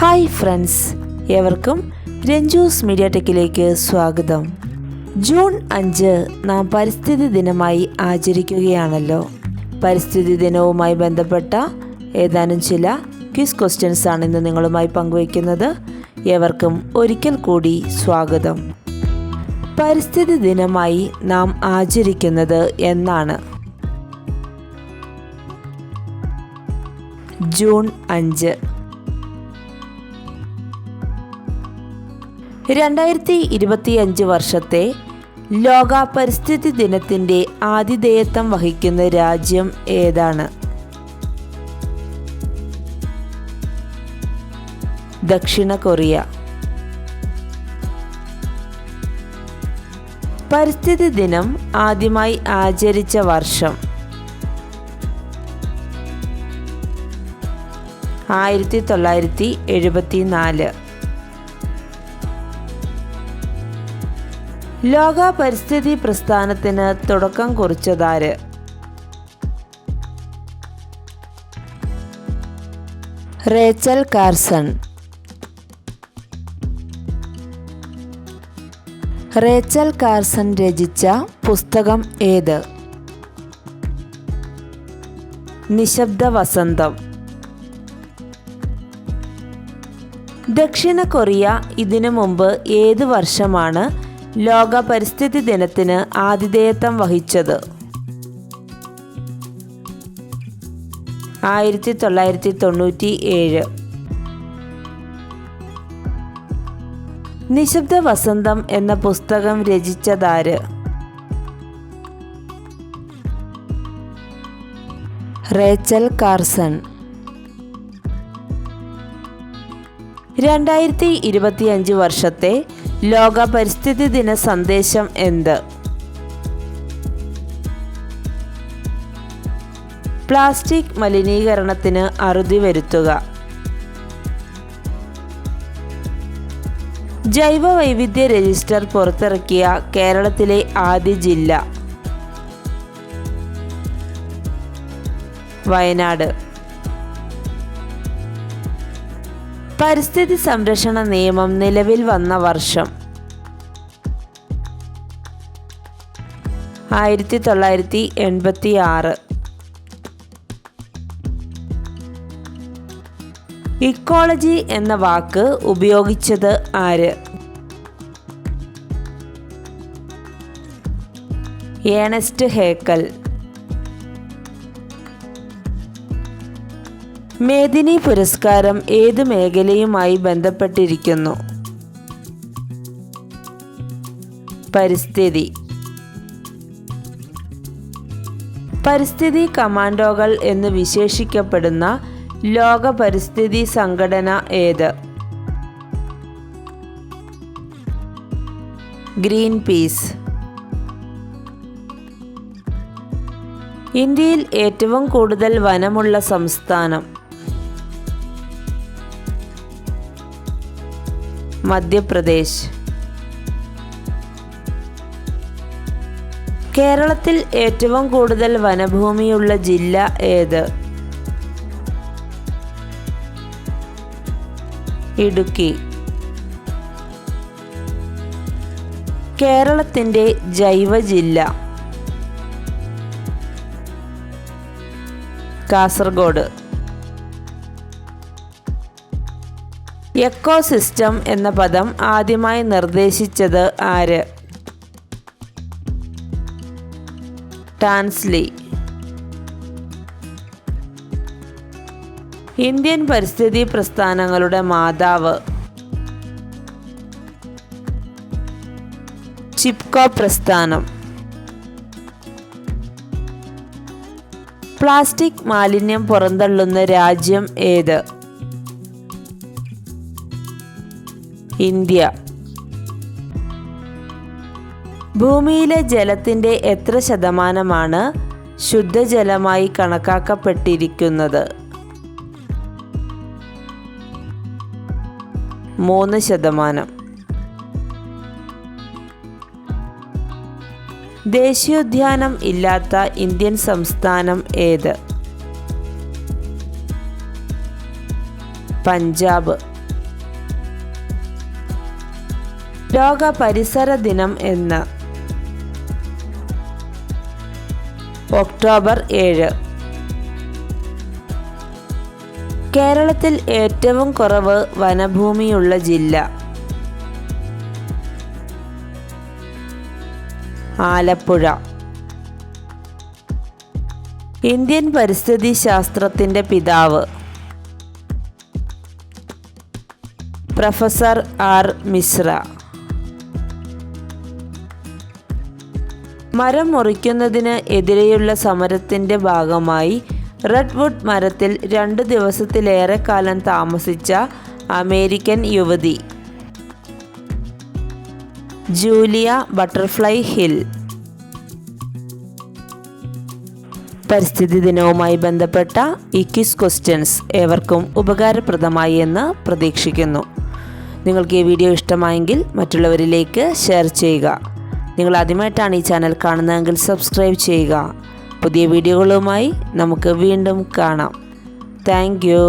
Hi friends, ഏവർക്കും Ranju's media ടെക്കിലേക്ക് സ്വാഗതം. June 5 നാം പരിസ്ഥിതി ദിനമായി ആചരിക്കുകയാണല്ലോ. പരിസ്ഥിതി ദിനവുമായി ബന്ധപ്പെട്ട ഏതാനും ചില ക്വിസ് ക്വസ്റ്റ്യൻസ് ആണ് ഇന്ന് നിങ്ങളുമായി പങ്കുവയ്ക്കുന്നത്. ഏവർക്കും ഒരിക്കൽ കൂടി സ്വാഗതം. പരിസ്ഥിതി ദിനമായി നാം ആചരിക്കുന്നത് എന്നാണ്? ജൂൺ 5. 2025 വർഷത്തെ ലോക പരിസ്ഥിതി ദിനത്തിൻ്റെ ആതിഥേയത്വം വഹിക്കുന്ന രാജ്യം ഏതാണ്? ദക്ഷിണ കൊറിയ. പരിസ്ഥിതി ദിനം ആദ്യമായി ആചരിച്ച വർഷം? 1974. ലോക പരിസ്ഥിതി പ്രസ്ഥാനത്തിന് തുടക്കം കുറിച്ചതാര്? Rachel Carson. റേച്ചൽ കാർസൺ രചിച്ച പുസ്തകം ഏത്? നിശബ്ദ വസന്തം. ദക്ഷിണ കൊറിയ ഇതിനു മുമ്പ് ഏത് വർഷമാണ് ലോക പരിസ്ഥിതി ദിനത്തിന് ആതിഥേയത്വം വഹിച്ചത്? 1997. നിശബ്ദ വസന്തം എന്ന പുസ്തകം രചിച്ചതാര്? Rachel Carson. 2025 വർഷത്തെ ലോക പരിസ്ഥിതി ദിന സന്ദേശം എന്ത്? പ്ലാസ്റ്റിക് മലിനീകരണത്തിന് അറുതി വരുത്തുക. ജൈവ വൈവിധ്യ രജിസ്റ്റർ പുറത്തിറക്കിയ കേരളത്തിലെ ആദ്യ ജില്ല? വയനാട്. പരിസ്ഥിതി സംരക്ഷണ നിയമം നിലവിൽ വന്ന വർഷം? 1986. ഇക്കോളജി എന്ന വാക്ക് ഉപയോഗിച്ചത് ആര്? Ernest Haeckel. മേദിനി പുരസ്കാരം ഏത് മേഖലയുമായി ബന്ധപ്പെട്ടിരിക്കുന്നു? പരിസ്ഥിതി. പരിസ്ഥിതി കമാൻഡോകൾ എന്ന് വിശേഷിക്കപ്പെടുന്ന ലോക പരിസ്ഥിതി സംഘടന ഏത്? Green peas. ഇന്ത്യയിൽ ഏറ്റവും കൂടുതൽ വനമുള്ള സംസ്ഥാനം? മധ്യപ്രദേശ്. കേരളത്തിൽ ഏറ്റവും കൂടുതൽ വനഭൂമിയുള്ള ജില്ല ഏത്? ഇടുക്കി. കേരളത്തിൻ്റെ ജൈവ ജില്ല? കാസർഗോഡ്. എക്കോസിസ്റ്റം എന്ന പദം ആദ്യമായി നിർദ്ദേശിച്ചത് ആര്? ടാൻസ്ലി. ഇന്ത്യൻ പരിസ്ഥിതി പ്രസ്ഥാനങ്ങളുടെ മാതാവ്? ചിപ്കോ പ്രസ്ഥാനം. പ്ലാസ്റ്റിക് മാലിന്യം പുറന്തള്ളുന്ന രാജ്യം ഏത്? ഇന്ത്യ. ഭൂമിയിലെ ജലത്തിൻ്റെ എത്ര ശതമാനമാണ് ശുദ്ധജലമായി കണക്കാക്കപ്പെട്ടിരിക്കുന്നത്? 3%. ദേശീയോദ്യാനം ഇല്ലാത്ത ഇന്ത്യൻ സംസ്ഥാനം ഏത്? പഞ്ചാബ്. ലോക പരിസര ദിനം എന്ന്? ഒക്ടോബർ 7. കേരളത്തിൽ ഏറ്റവും കുറവ് വനഭൂമിയുള്ള ജില്ല? ആലപ്പുഴ. ഇന്ത്യൻ പരിസ്ഥിതി ശാസ്ത്രത്തിൻ്റെ പിതാവ്? Professor R Mishra. മരം മുറിക്കുന്നതിന് എതിരെയുള്ള സമരത്തിൻ്റെ ഭാഗമായി റെഡ്വുഡ് മരത്തിൽ 2 ദിവസത്തിലേറെ കാലം താമസിച്ച അമേരിക്കൻ യുവതി? Julia butterfly hill. പരിസ്ഥിതി ദിനവുമായി ബന്ധപ്പെട്ട ഈ ക്വിസ് ക്വസ്റ്റ്യൻസ് ഏവർക്കും ഉപകാരപ്രദമായി എന്ന് പ്രതീക്ഷിക്കുന്നു. നിങ്ങൾക്ക് ഈ വീഡിയോ ഇഷ്ടമായെങ്കിൽ മറ്റുള്ളവരിലേക്ക് ഷെയർ ചെയ്യുക. നിങ്ങൾ ആദ്യമായിട്ടാണ് ഈ ചാനൽ കാണുന്നതെങ്കിൽ സബ്സ്ക്രൈബ് ചെയ്യുക. പുതിയ വീഡിയോകളുമായി നമുക്ക് വീണ്ടും കാണാം. Thank you.